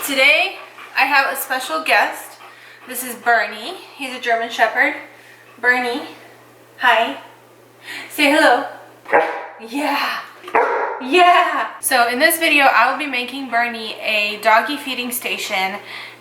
Today I have a special guest. This is Bernie. He's a German Shepherd. Bernie, hi. Say hello. Yeah. Yeah. So in this video I will be making Bernie a doggy feeding station,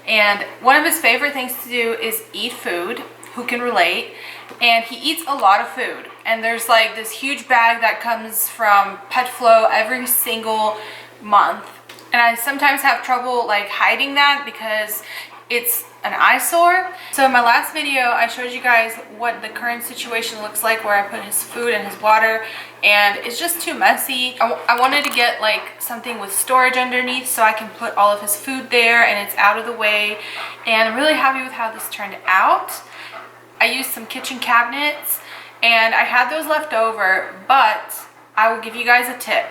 and one of his favorite things to do is eat food. Who can relate? And he eats a lot of food, and there's like this huge bag that comes from PetFlow every single month, and I sometimes have trouble like hiding that because it's an eyesore. So in my last video I showed you guys what the current situation looks like, where I put his food and his water, and it's just too messy. I wanted to get like something with storage underneath so I can put all of his food there and it's out of the way, and I'm really happy with how this turned out. I used some kitchen cabinets and I had those left over, but I will give you guys a tip.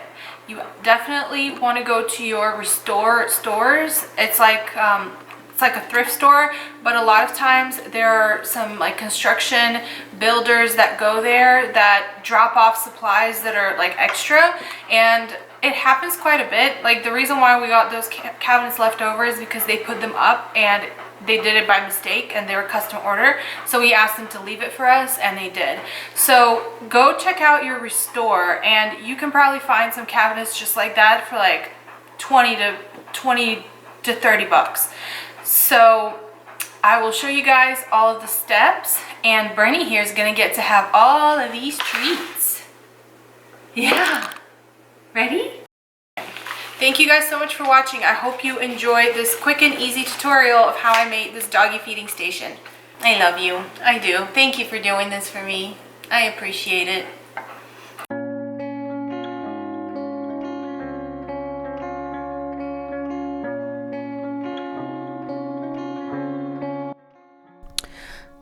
You definitely want to go to your restore stores. It's like a thrift store, but a lot of times there are some like construction builders that go there that drop off supplies that are like extra, and it happens quite a bit. Like the reason why we got those cabinets left over is because they put them up and they did it by mistake and they were custom order, so we asked them to leave it for us and they did. So go check out your restore, and you can probably find some cabinets just like that for like 20 to 30 bucks. So I will show you guys all of the steps, and Bernie here is gonna get to have all of these treats. Yeah, ready? Thank you guys so much for watching. I hope you enjoyed this quick and easy tutorial of how I made this doggy feeding station. I love you. I do. Thank you for doing this for me. I appreciate it.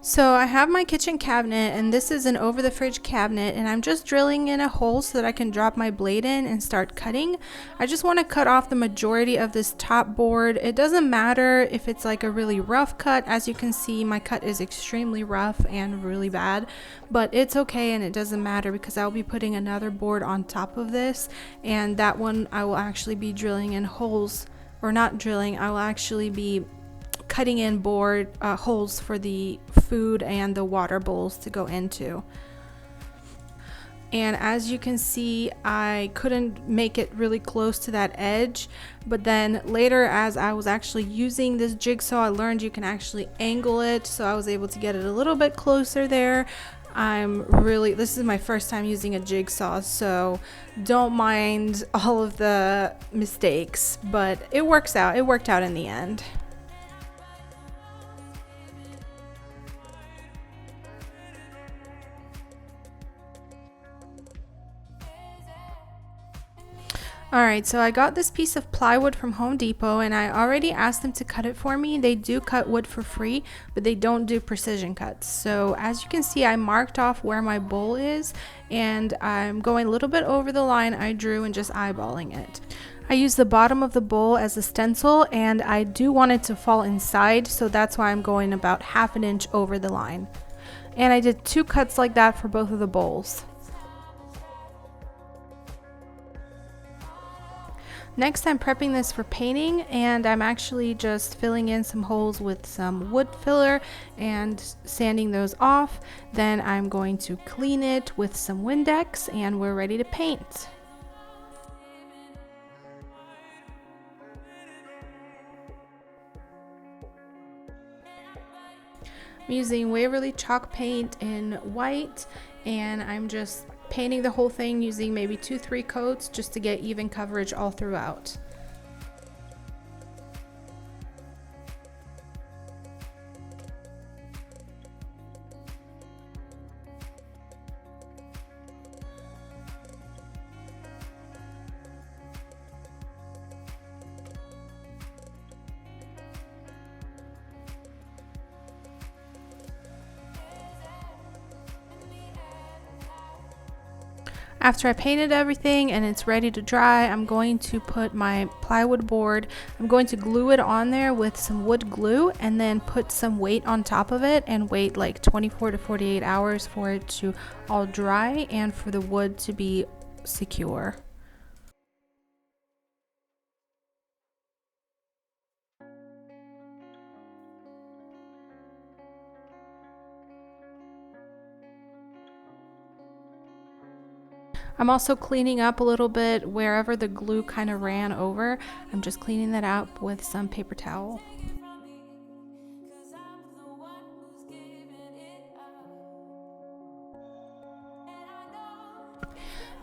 So I have my kitchen cabinet, and this is an over the fridge cabinet, and I'm just drilling in a hole so that I can drop my blade in and start cutting. I just want to cut off the majority of this top board. It doesn't matter if it's like a really rough cut. As you can see, my cut is extremely rough and really bad, but it's okay and it doesn't matter because I'll be putting another board on top of this, and that one I will actually be drilling in holes, or not drilling, I will actually be cutting in board holes for the food and the water bowls to go into. And as you can see, I couldn't make it really close to that edge, but then later as I was actually using this jigsaw, I learned you can actually angle it, so I was able to get it a little bit closer there. This is my first time using a jigsaw, so don't mind all of the mistakes, but it works out. It worked out in the end. Alright, so I got this piece of plywood from Home Depot, and I already asked them to cut it for me. They do cut wood for free, but they don't do precision cuts. So as you can see, I marked off where my bowl is, and I'm going a little bit over the line I drew and just eyeballing it. I used the bottom of the bowl as a stencil, and I do want it to fall inside, so that's why I'm going about ½ an inch over the line. And I did 2 cuts like that for both of the bowls. Next, I'm prepping this for painting, and I'm actually just filling in some holes with some wood filler and sanding those off. Then I'm going to clean it with some Windex, and we're ready to paint. I'm using Waverly Chalk paint in white, and I'm just painting the whole thing using maybe 2-3 coats just to get even coverage all throughout. After I painted everything and it's ready to dry, I'm going to put my plywood board, I'm going to glue it on there with some wood glue and then put some weight on top of it and wait like 24 to 48 hours for it to all dry and for the wood to be secure. I'm also cleaning up a little bit wherever the glue kind of ran over. I'm just cleaning that up with some paper towel.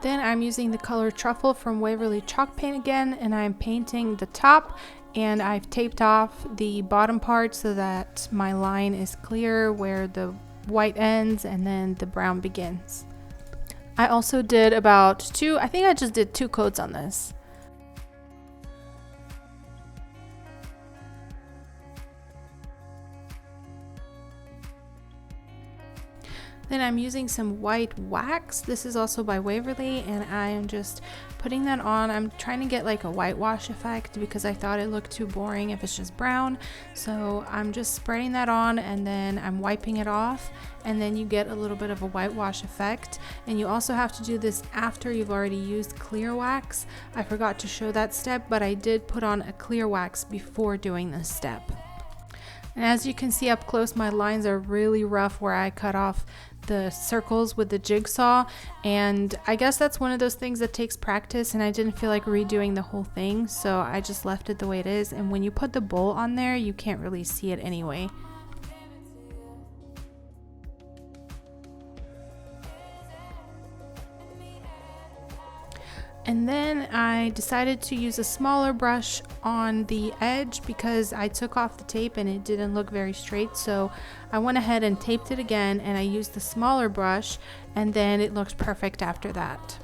Then I'm using the color Truffle from Waverly Chalk paint again, and I'm painting the top, and I've taped off the bottom part so that my line is clear where the white ends and then the brown begins. I also did about I think I just did 2 coats on this. Then I'm using some white wax. This is also by Waverly, and I am just putting that on. I'm trying to get like a whitewash effect because I thought it looked too boring if it's just brown. So I'm just spreading that on, and then I'm wiping it off, and then you get a little bit of a whitewash effect. And you also have to do this after you've already used clear wax. I forgot to show that step, but I did put on a clear wax before doing this step. And as you can see up close, my lines are really rough where I cut off the circles with the jigsaw, and I guess that's one of those things that takes practice, and I didn't feel like redoing the whole thing, so I just left it the way it is. And when you put the bowl on there, you can't really see it anyway. And then I decided to use a smaller brush on the edge because I took off the tape and it didn't look very straight. So I went ahead and taped it again, and I used the smaller brush, and then it looked perfect after that.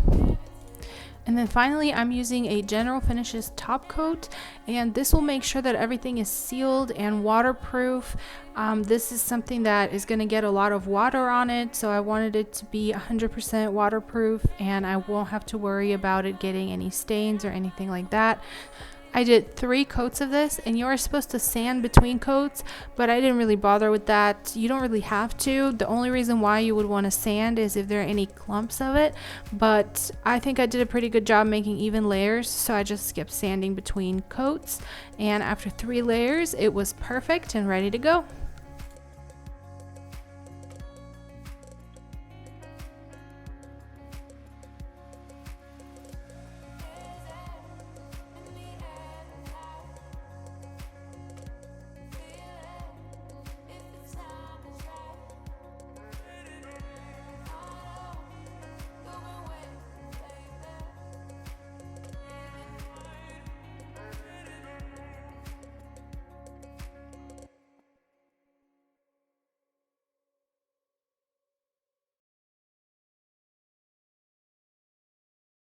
And then finally, I'm using a General Finishes top coat, and this will make sure that everything is sealed and waterproof. This is something that is going to get a lot of water on it, so I wanted it to be 100% waterproof, and I won't have to worry about it getting any stains or anything like that. I did 3 coats of this, and you are supposed to sand between coats, but I didn't really bother with that. You don't really have to. The only reason why you would want to sand is if there are any clumps of it, but I think I did a pretty good job making even layers, so I just skipped sanding between coats, and after 3 layers, it was perfect and ready to go.